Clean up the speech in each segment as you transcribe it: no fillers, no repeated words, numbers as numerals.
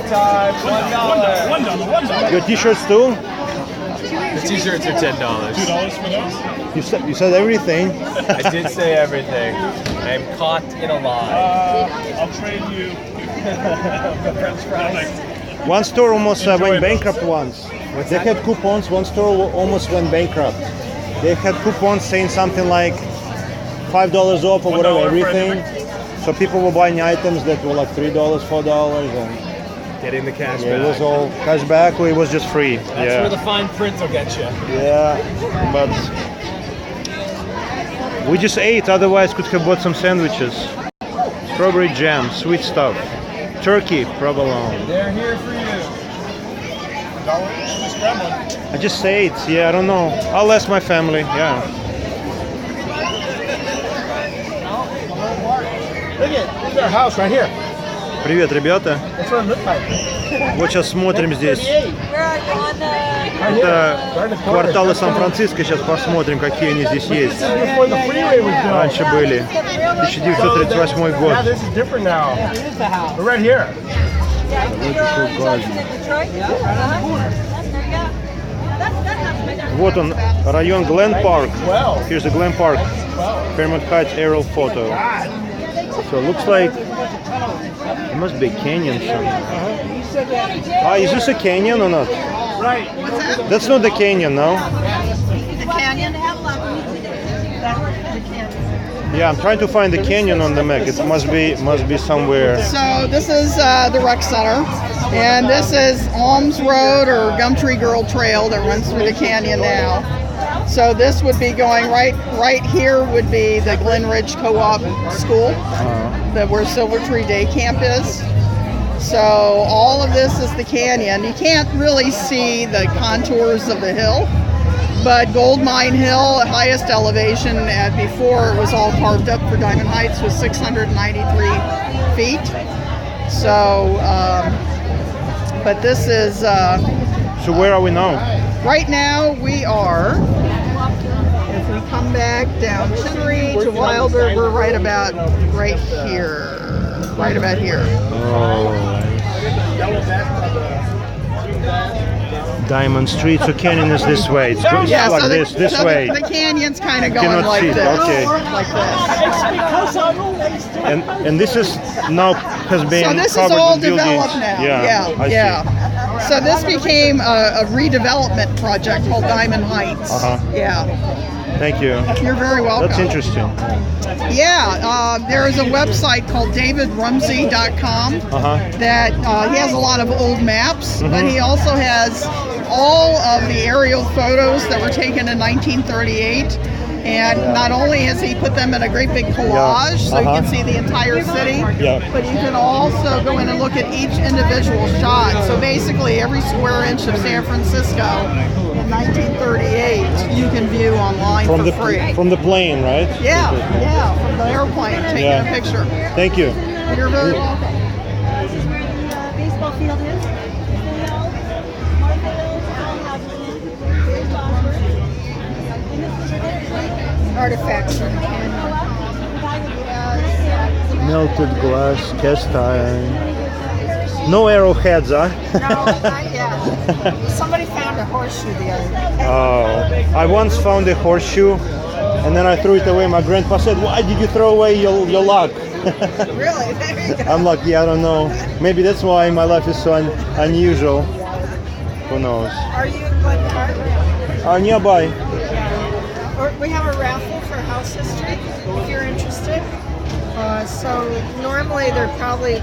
time. $1. Your t-shirts too? The t-shirts are $10. $2 for those? You said everything. I did say everything. I'm caught in a lie. I'll trade you the French fries. One store almost went bankrupt once. They had coupons. One store almost went bankrupt. They had coupons saying something like $5 off or whatever, everything. So people were buying items that were like $3, $4, and Getting the cash yeah, back. it was all cash back or it was just free. That's yeah. where the fine print will get you. Yeah, but we just ate. Otherwise, could have bought some sandwiches. Strawberry jam, sweet stuff. Turkey, provolone. They're here for you. Just grab one. I just ate. Yeah, I don't know. I'll ask my family. Yeah. Look at this is our house right here. Привет, ребята. That's what it looks like. Вот сейчас смотрим здесь. 38. Это кварталы Сан-Франциско. Сейчас посмотрим, какие они здесь есть. Before the freeway was built. Раньше были. 1938 год. Yeah, this is different now. We're right here. Вот он, район Glen Park. Here's the Glen Park. Fairmont Heights aerial photo. So it looks like it must be a canyon somewhere. Ah, is this a canyon or not? Right. That's not the canyon, no? The canyon? Yeah, I'm trying to find the canyon on the map. It must be somewhere. So this is the rec center, and this is Alms Road or Gumtree Girl Trail that runs through the canyon now. So this would be going right here would be the Glen Ridge Co-op School, where Silver Tree Day Camp is. So all of this is the canyon. You can't really see the contours of the hill, but Gold Mine Hill, highest elevation, before it was all carved up for Diamond Heights, was 693 feet. So, but this is... So where are we now? Right now we are, if we come back down Chinnery to Wilder, we're right here. Right about here. Oh. Diamond Street. So canyon is this way. It's like so this way. The canyon's kind of going Cannot like see. this. Okay. Like this. And this is now has been So this is covered all with buildings. developed now. Yeah. I see. So this became a redevelopment project called Diamond Heights. Yeah. Thank you. You're very welcome. That's interesting. Yeah, there is a website called davidrumsey.com that he has a lot of old maps, but he also has all of the aerial photos that were taken in 1938. And not only has he put them in a great big collage, so you can see the entire city, but you can also go in and look at each individual shot. So basically every square inch of San Francisco in 1938 you can view online for free. From the plane, right? Yeah, from the airplane taking a picture. Thank you. You're very welcome. Baseball field is. Artifacts. Melted glass, cast iron. No arrowheads, huh? No, not yet. Somebody found a horseshoe the other day. Oh, I once found a horseshoe, and then I threw it away. My grandpa said, "Why did you throw away your luck?" Really? There you go. I'm like, yeah, I don't know. Maybe that's why my life is so unusual. Who knows? Are you in Glen Park? Nearby. We have a raffle for house history, if you're interested. So normally they're probably,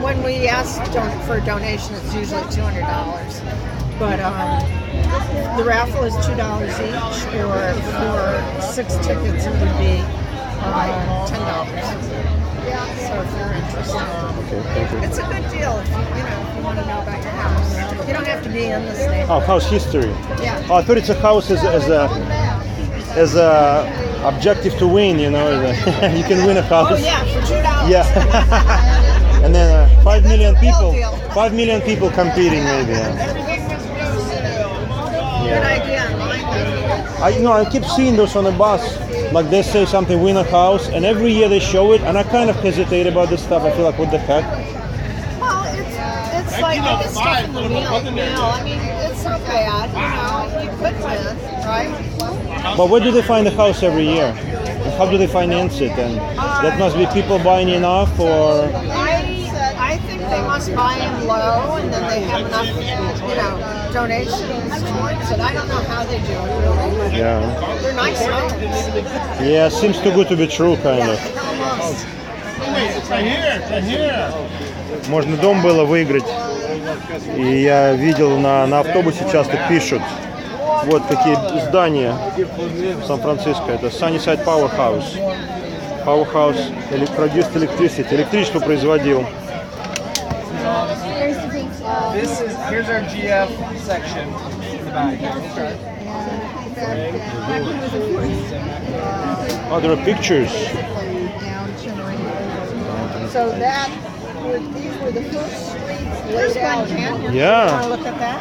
when we ask for a donation, it's usually $200. But the raffle is $2 each, or for 6 tickets it would be $10. So if you're interested, it's a good deal if you want to know about your house. You don't have to be in this neighborhood. Oh, house history. Yeah. Oh, I thought it's a house as a objective to win. You can win a house. Oh yeah, for $2. Yeah. And then 5 million people. 5 million people competing, maybe. Good idea. I keep seeing those on the bus. Like they say something, win a house, and every year they show it, and I kind of hesitate about this stuff. I feel like, what the heck? Well, I get stuff in the mail. I mean, it's not bad, you could live, right? But where do they find the house every year? And how do they finance it? And that must be people buying enough, or I think they must buy them low, and then they have enough, donations towards it. I don't know how they do it, really. But yeah, they're nice homes. yeah, seems too good to be true, kind of. Almost. Можно дом было выиграть. И я видел на автобусе часто пишут. Вот такие здания в Сан-Франциско. Это Sunnyside Powerhouse. Powerhouse produced electricity. Электричество производил. Here's our GF section in the back. Oh, there are pictures. So these were the first streets laid out. Yeah. You want to look at that?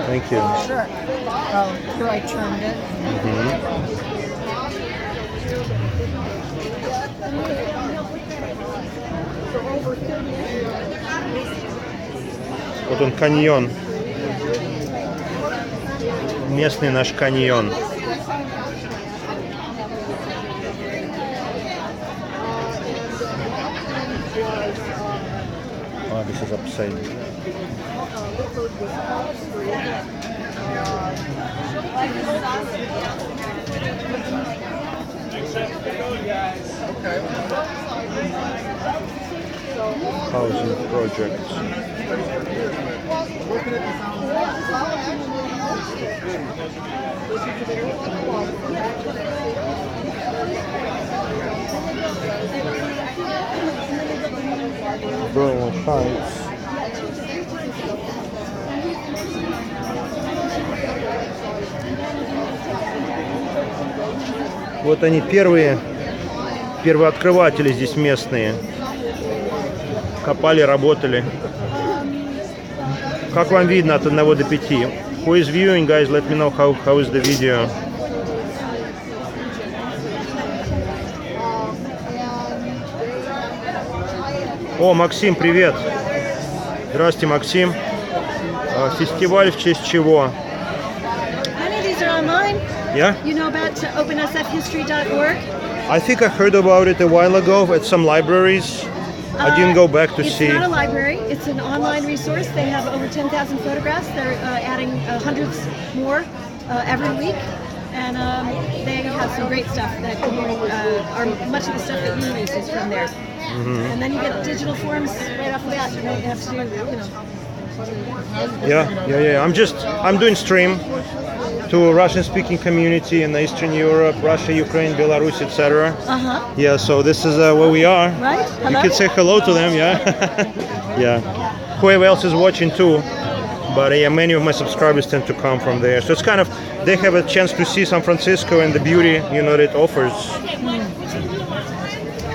Thank you. Sure. Oh, here I turned it. Вот он, каньон. Местный наш каньон. Oh, this is upside. Housing projects. Burnell Heights. Вот они, первооткрыватели здесь местные. Копали, работали. Как вам видно от 1 до 5? Who is viewing, guys? Let me know how is the video. О, Максим, привет. Здравствуйте, Максим. Фестиваль в честь чего? Many of these are online. Yeah? You know about opensfhistory.org? I think I heard about it a while ago at some libraries. I didn't go back to see. It's not a library. It's an online resource. They have over 10,000 photographs. They're adding hundreds more every week. And they have some great stuff that much of the stuff that you use is from there. And then you get digital forms right off the bat. You don't have to do, Yeah. I'm doing stream to Russian-speaking community in Eastern Europe, Russia, Ukraine, Belarus, etc. Yeah, so this is where we are. Right? You can say hello to them, yeah. Yeah. Whoever else is watching too. But yeah, many of my subscribers tend to come from there. So it's kind of, they have a chance to see San Francisco and the beauty, that it offers.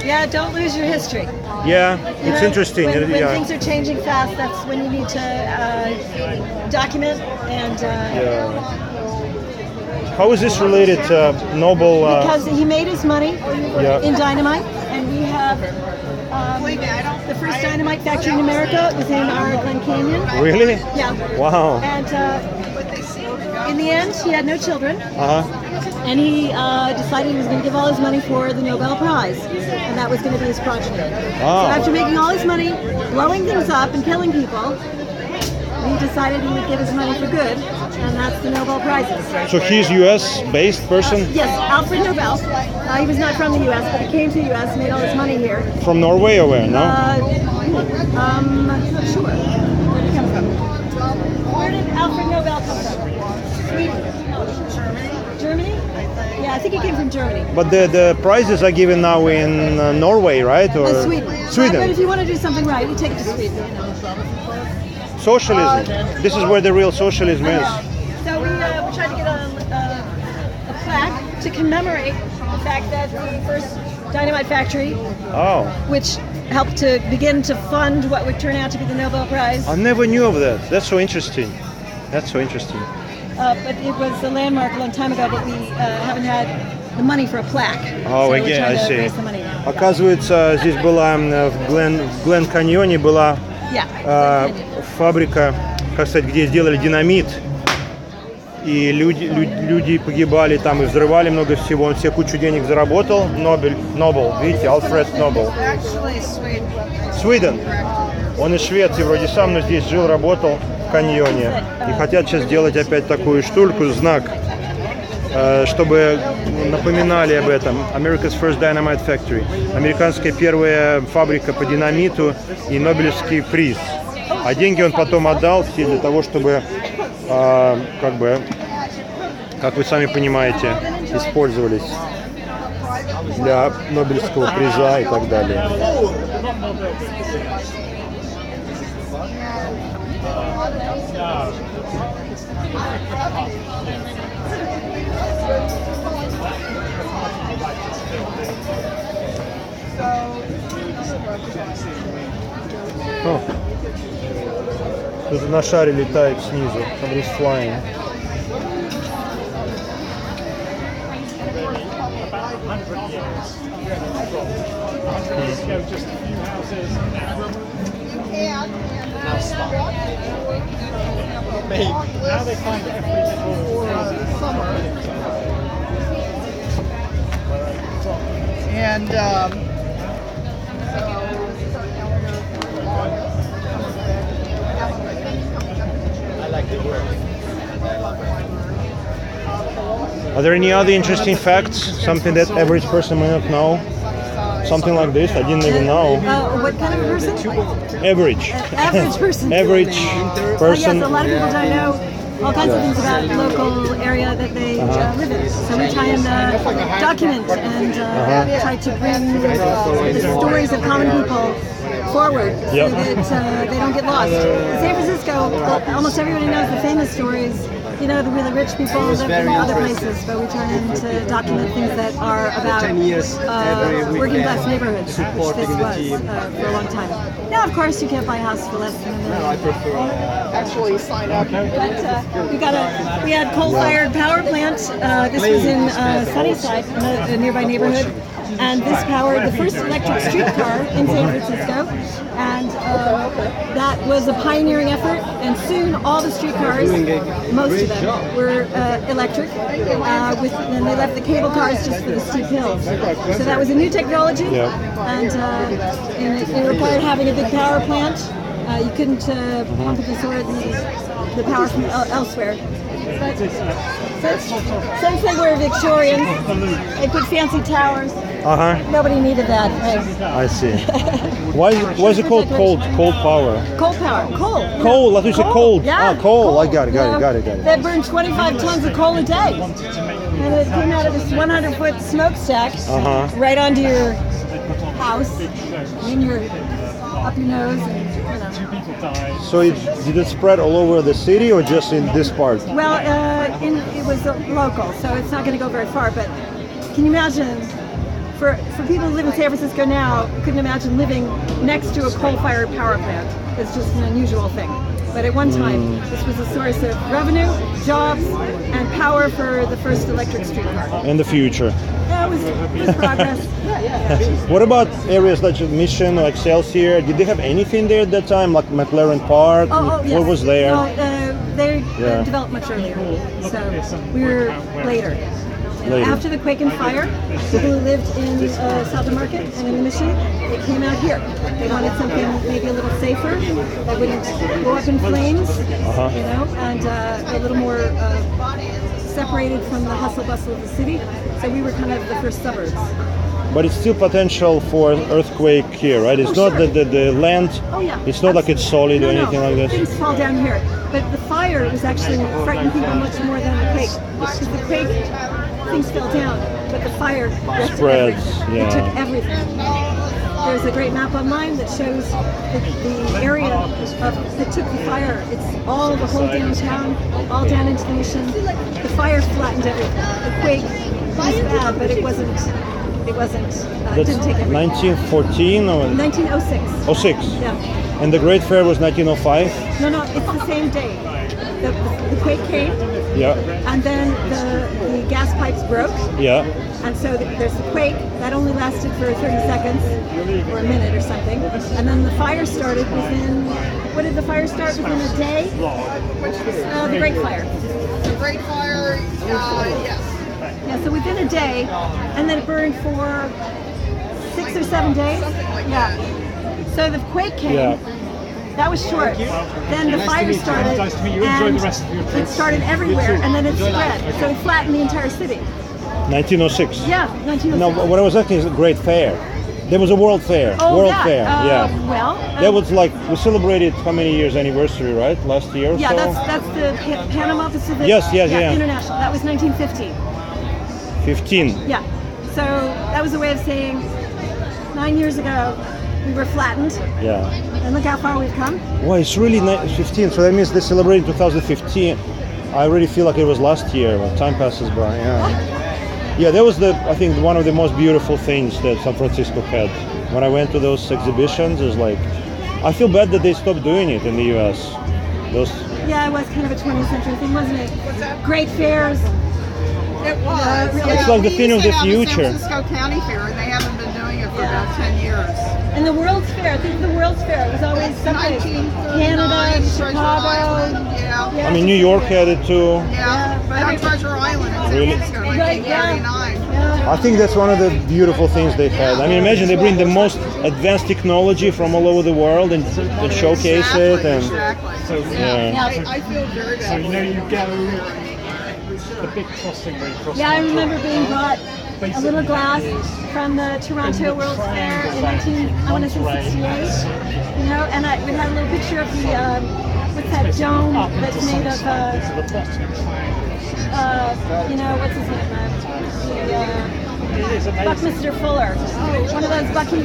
Yeah, don't lose your history. Yeah, it's interesting. When things are changing fast, that's when you need to document and... How is this related to Nobel? Because he made his money in dynamite, and we have the first dynamite factory in America within our Glen Canyon. Really? Yeah. Wow. And in the end, he had no children. And he decided he was going to give all his money for the Nobel Prize, and that was going to be his progeny. So after making all his money, blowing things up and killing people, he decided he would give his money for good, and that's the Nobel Prizes. So he's U.S.-based person? Yes, Alfred Nobel. He was not from the U.S., but he came to the U.S., made all his money here. From Norway or where? No? I'm not sure. Where did he come from? Where did Alfred Nobel come from? Sweden? Germany? Yeah, I think he came from Germany. But the prizes are given now in Norway, right? Or Sweden. Sweden. But if you want to do something right, you take it to Sweden. Socialism. This is where the real socialism is. So we tried to get a plaque to commemorate the fact that the first dynamite factory, which helped to begin to fund what would turn out to be the Nobel Prize. I never knew of that. That's so interesting. That's so interesting. But it was a landmark a long time ago, but we haven't had the money for a plaque. Oh, so again, I see. Raise the money now. Оказывается, здесь была в Глен Каньоне была фабрика, как сказать, где сделали динамит. И люди погибали там и взрывали много всего. Он себе кучу денег заработал. Нобел, видите, Альфред Нобел. Свиден. Он из Швеции вроде сам, но здесь жил, работал в каньоне. И хотят сейчас сделать опять такую штуку, знак, чтобы напоминали об этом. America's First Dynamite Factory. Американская первая фабрика по динамиту и Нобелевский приз. А деньги он потом отдал все для того, чтобы, как вы сами понимаете, использовались для Нобелевского приза и так далее. О, тут на шаре летает снизу. Somebody's flying. Now they find every Summer. And I like the word. Are there any other interesting facts? Something that average person may not know? Something like this? I didn't even know. What kind of a person? Average. Average person. Average person. Yes, a lot of people don't know all kinds of things about the local area that they live in. So we try and document and try to bring the stories of common people forward so that they don't get lost. In San Francisco, almost everybody knows the famous stories. You know, the really rich people live in other places, but we try to document things that are about working class neighborhoods, which this was for a long time. Now, of course, you can't buy a house for less than $1 million. actually sign up. But we had coal-fired power plant. This was in Sunnyside, a nearby neighborhood. And this powered the first electric streetcar in San Francisco, and that was a pioneering effort. And soon, all the streetcars, most of them, were electric. And they left the cable cars just for the steep hills. So that was a new technology, and it required having a big power plant. You couldn't pump the power from elsewhere. But since they were Victorians, they put fancy towers. Nobody needed that. I see. Why is it called cold power? Coal power. Coal. Coal. I thought you said cold. Yeah. Coal. Coal. I got it. They burned 25 tons of coal a day, and it came out of this 100-foot smokestack right onto your house, up your nose. And, So did it spread all over the city or just in this part? Well, it was local, so it's not going to go very far. But can you imagine? For people who live in San Francisco now, couldn't imagine living next to a coal-fired power plant. It's just an unusual thing. But at one time, this was a source of revenue, jobs, and power for the first electric streetcar. In the future. Yeah, it was progress. What about areas like Mission or Excelsior? Did they have anything there at that time, like McLaren Park? Yes. What was there? No, they developed much earlier, so we were later. After the quake and fire, people who lived in South Market and in the Mission, they came out here. They wanted something maybe a little safer, that wouldn't go up in flames, and a little more separated from the hustle bustle of the city. So we were kind of the first suburbs. But it's still potential for earthquake here, right? It's not sure. the land. It's not like it's solid or anything like this. Things fall down here, but the fire was actually frightened people much more than the quake. Because the quake, things fell down, but the fire spreads. It took everything. There's a great map online that shows the area that took the fire. It's all the whole downtown, all down into the Mission. The fire flattened everything. The quake was bad, but it wasn't. It didn't take everything. 1914 or 1906. 06. Yeah. And the Great Fair was 1905. No, it's the same day. The quake came. Yeah. And then the gas pipes broke. Yeah. And so there's the quake that only lasted for 30 seconds or a minute or something, and then the fire started within what did the fire start within a day? The Great Fire. The Great Fire, yes. Yeah, so within a day, and then it burned for 6 or 7 days. Yeah. So the quake came. That was short. Then the fire started, and it started everywhere, and then it spread. So it flattened the entire city. 1906. Yeah, 1906. No, what I was asking is a great fair. There was a World Fair. Oh, World yeah. Fair. Yeah. Well, That was like, we celebrated how many years anniversary, right? Last year or yeah, so? that's the Panama Pacific. Yes, yeah. International. That was 1915. 15. Yeah. So that was a way of saying 9 years ago we were flattened. Yeah. And look how far we've come. Well, it's really 15, so that means they celebrated 2015. I really feel like it was last year, but time passes by, yeah. Yeah, that was I think one of the most beautiful things that San Francisco had. When I went to those exhibitions, it's like, I feel bad that they stopped doing it in the US. Yeah, it was kind of a 20th century thing, wasn't it? Great fairs. It was. It's like the thing of the future. San Francisco County Fair, and they haven't been doing it for about 10 years. And the World's Fair, think of the World's Fair. It was always someplace. Canada, Chicago. Yeah. I mean, New York had it too. Yeah, but on Treasure Island in San Really? Francisco, 1939. I think that's one of the beautiful things they had. I mean, imagine they bring the most advanced technology from all over the world and showcase it. And Exactly. So, yeah. I feel very bad. so you know you go the big crossing where you cross. Yeah, I remember being brought a little glass from the Toronto World's Fair in 1968. You know, and we had a little picture of the what's that dome that's made of you know, what's his name? Buckminster Fuller. One of those Bucky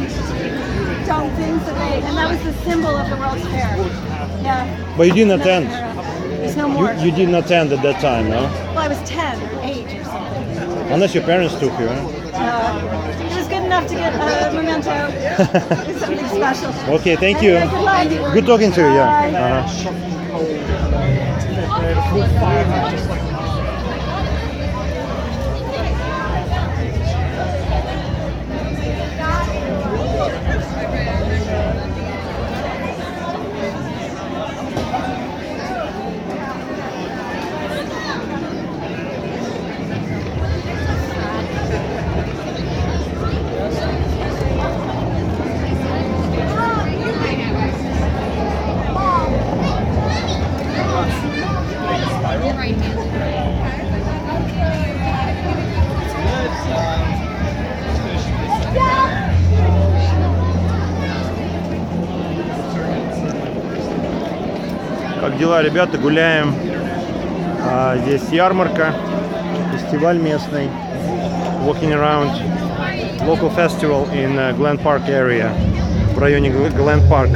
dome things and that was the symbol of the World's Fair. Yeah. But you didn't attend. There's no more. You didn't attend at that time, no? Well, I was 10 or 8 or something. Unless your parents took you, huh? It was good enough to get a memento. It's something special. Okay, thank you. Good luck. Good talking to you, yeah. Bye. Как дела, ребята? Гуляем. Здесь ярмарка, фестиваль местный. Walking around local festival in Glen Park area, в районе Glen Park.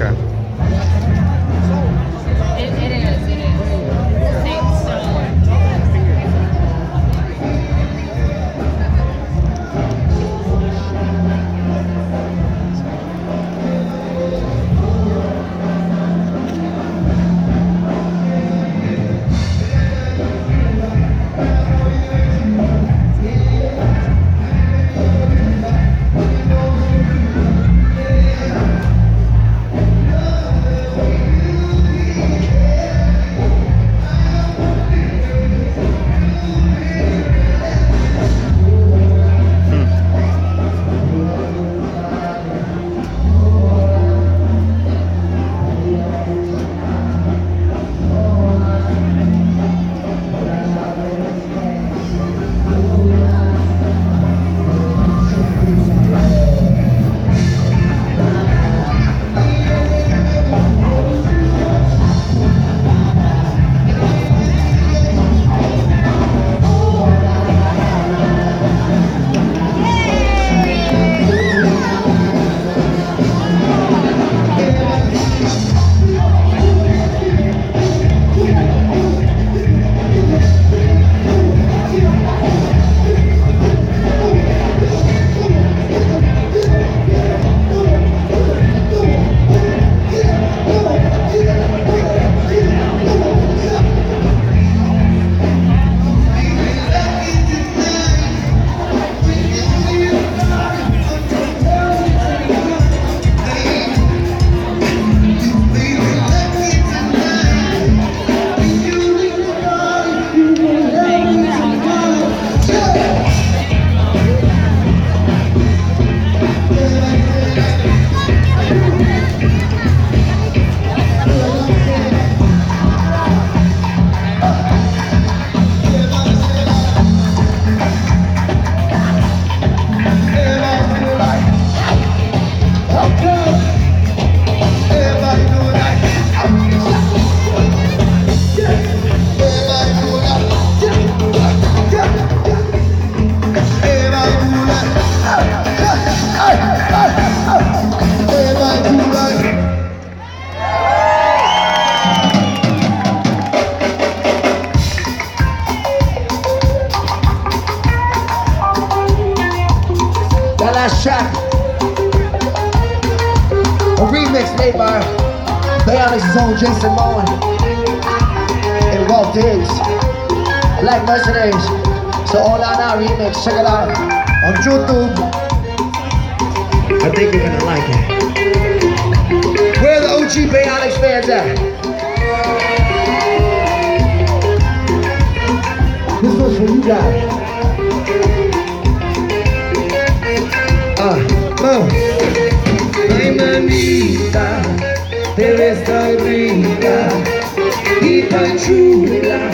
last track. A remix made by Bionics' own Jason Moen and Walt Diggs, like Mercenaries. So all on our remix, check it out on YouTube. I think you're gonna like it. Where are the OG Bionics fans at? This one's for you guys. Ay, mamita, te ves tan rica y tan chula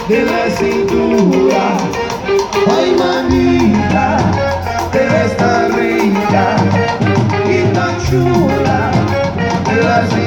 de la cintura. Ay, mamita, te ves tan rica y tan chula de la cintura.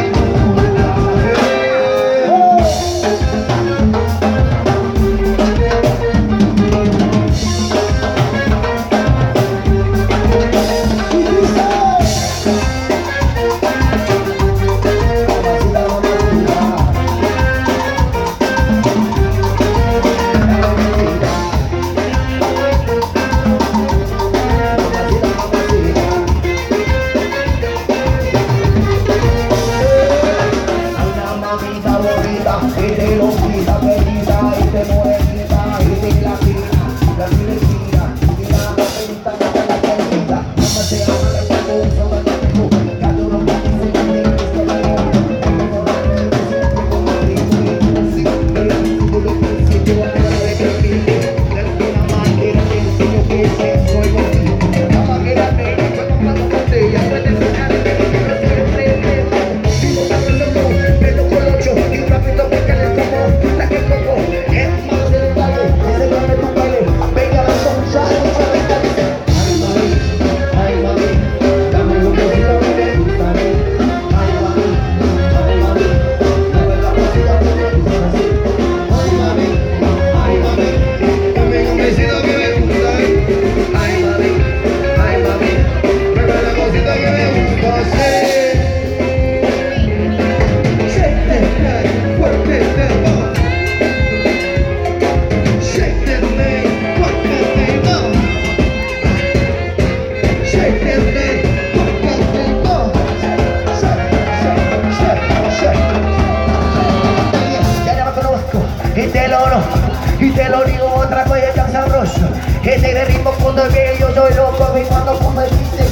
Y te lo digo otra cosa tan sabroso, que tiene ritmo cuando veo yo soy loco, y cuando como dice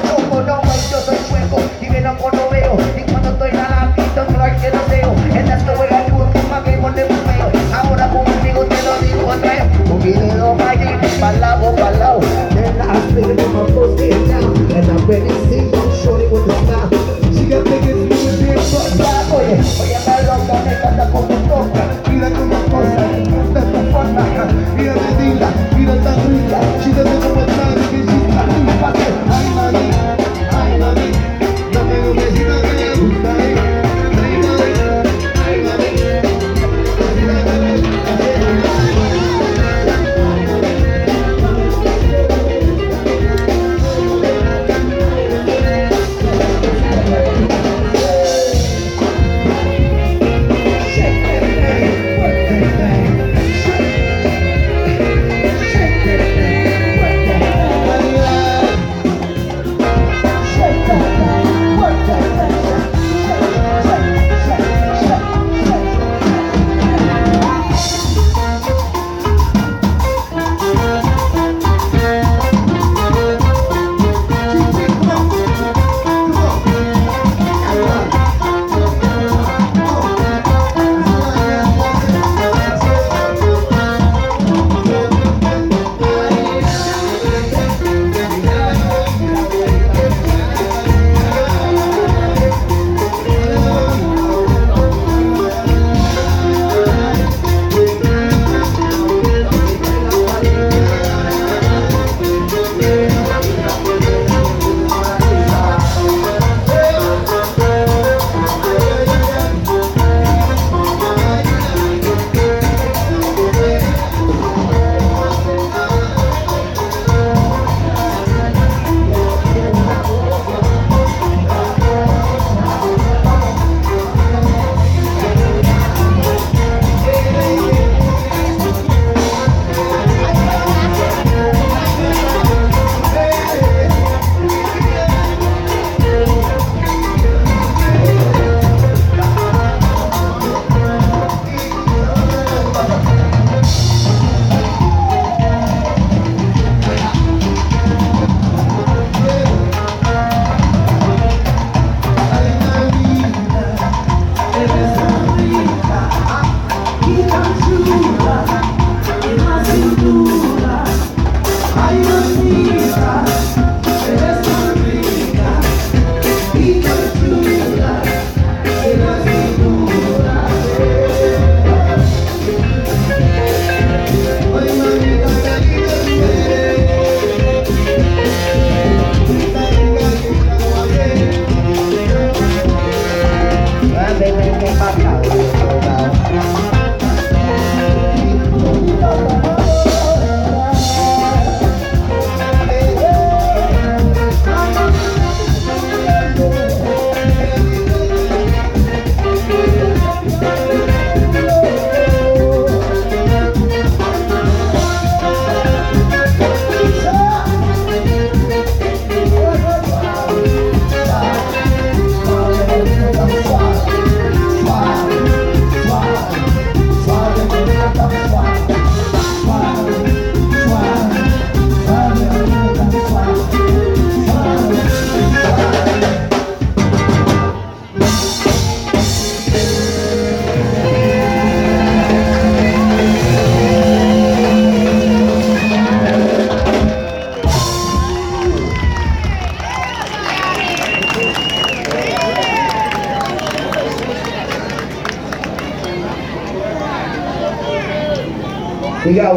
choco, no yo soy fuego, y me loco no veo, y cuando estoy en la pista no hay que no veo, en las que juega el mundo, más que por de museo, ahora conmigo te lo digo otra vez, un video vaya, pa'l lado, then I spit it in my post it down, and I'm ready to see you, shorty with the smile, she got tickets to the big fuck, oye, me loca, me canta como toca, mira como cosa, mira tu forma, mira de linda, mira tan rica, she doesn't know what time it is, she's got me,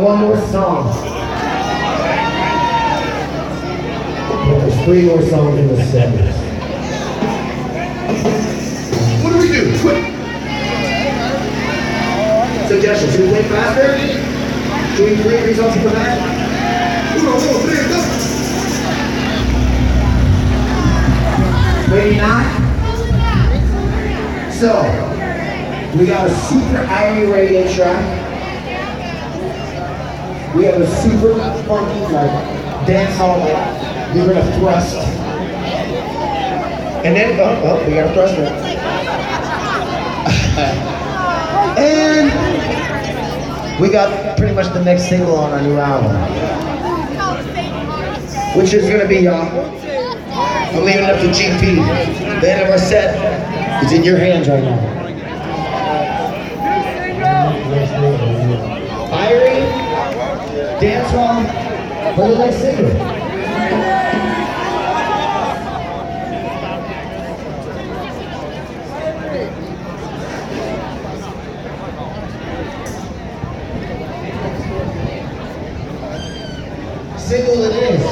one more song. There's 3 more songs in the set. What do we do? Quick! Suggestion, should we play faster? Should we play 3 songs for that? 1, 2, 3, go! Maybe not? So, we got a super irony reggae track. We have a super funky, like, dance hall, like, we're gonna thrust. And then, oh, we got a thruster. And we got pretty much the next single on our new album. Which is gonna be, I'm leaving it up to GP. The end of our set is in your hands right now. Irene, dance hall, for the next single. Single it is.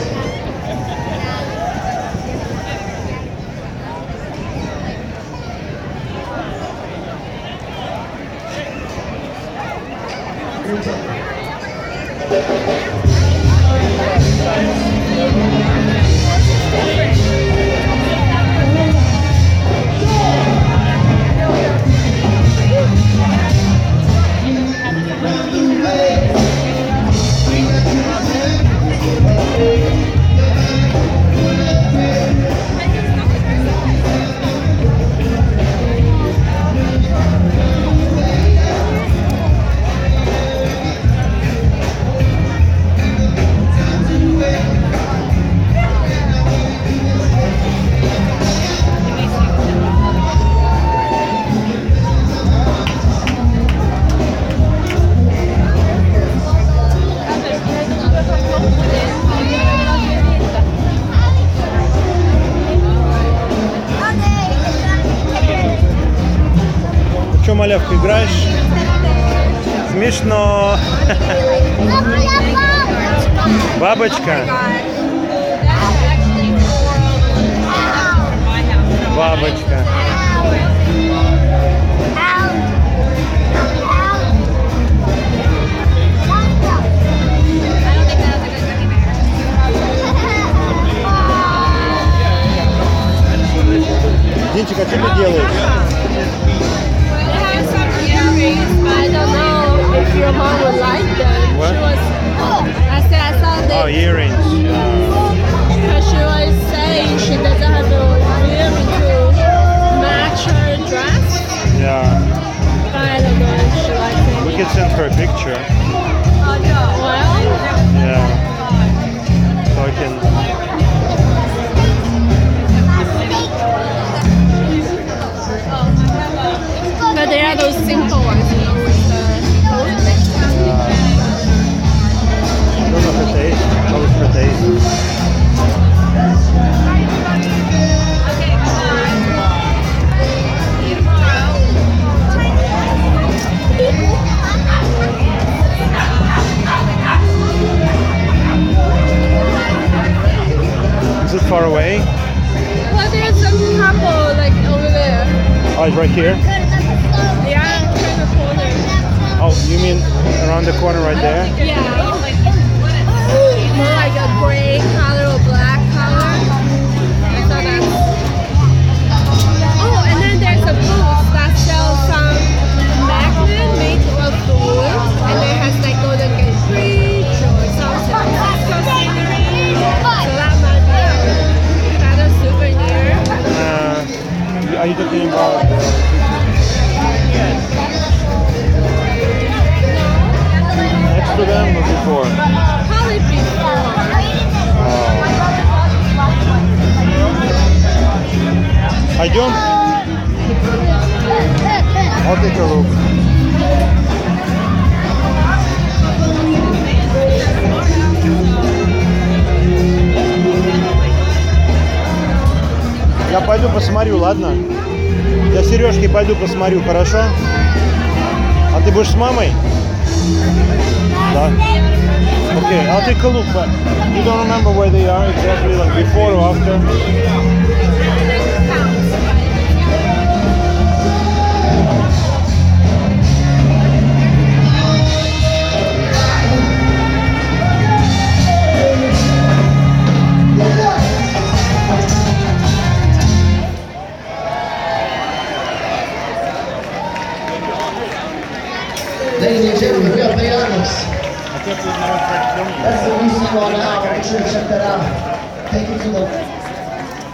Че, малявка, играешь? Смешно. Бабочка. Бабочка. Динчик, а что ты делаешь? I don't know if your mom would like them. What? She was, I said I saw this. Oh, earrings. Because she was saying she doesn't have the earring to match her dress. Yeah. But I don't know if she likes it. We can send her a picture. Well, Yeah. So I can. but there are those simple ones, you know, with the I don't know her taste. How is her taste? Is it far away? well, there's a couple like over there. Oh, it's right here? They are kind of corner. Oh, you mean around the corner right there? Yeah. More like a gray color or black color. So that's. Oh, and then there's a booth that sells some magnet made of wood, and it has like Golden Gate Bridge or something. So scenery. So that might be another souvenir. Are you talking about? Next to them or before? Probably before. Пойдем? I'll take a look. Я пойду посмотрю, ладно? Я сережки пойду посмотрю, хорошо? А ты будешь с мамой? Да. Okay, I'll take a look, but you don't remember where they are exactly, like before or after? Ladies and gentlemen, we are Bayanos. That's the music on now. Make sure to check that out. Thank you to the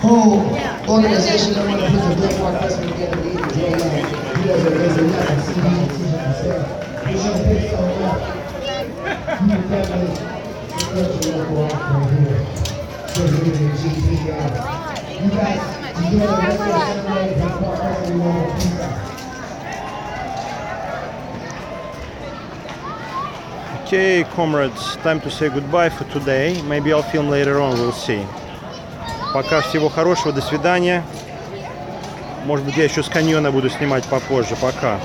whole organization that want to put the Black Mark Festival together. You guys are amazing. You guys are CDs and t-shirts and stuff. Make sure to pick some up. You definitely support your local art right here. You guys enjoy the rest of the Saturday. Black Mark Festival. Peace out. Okay, comrades, time to say goodbye for today. Maybe I'll film later on, we'll see. Пока всего хорошего, до свидания. Может быть, я еще с каньона буду снимать попозже. Пока.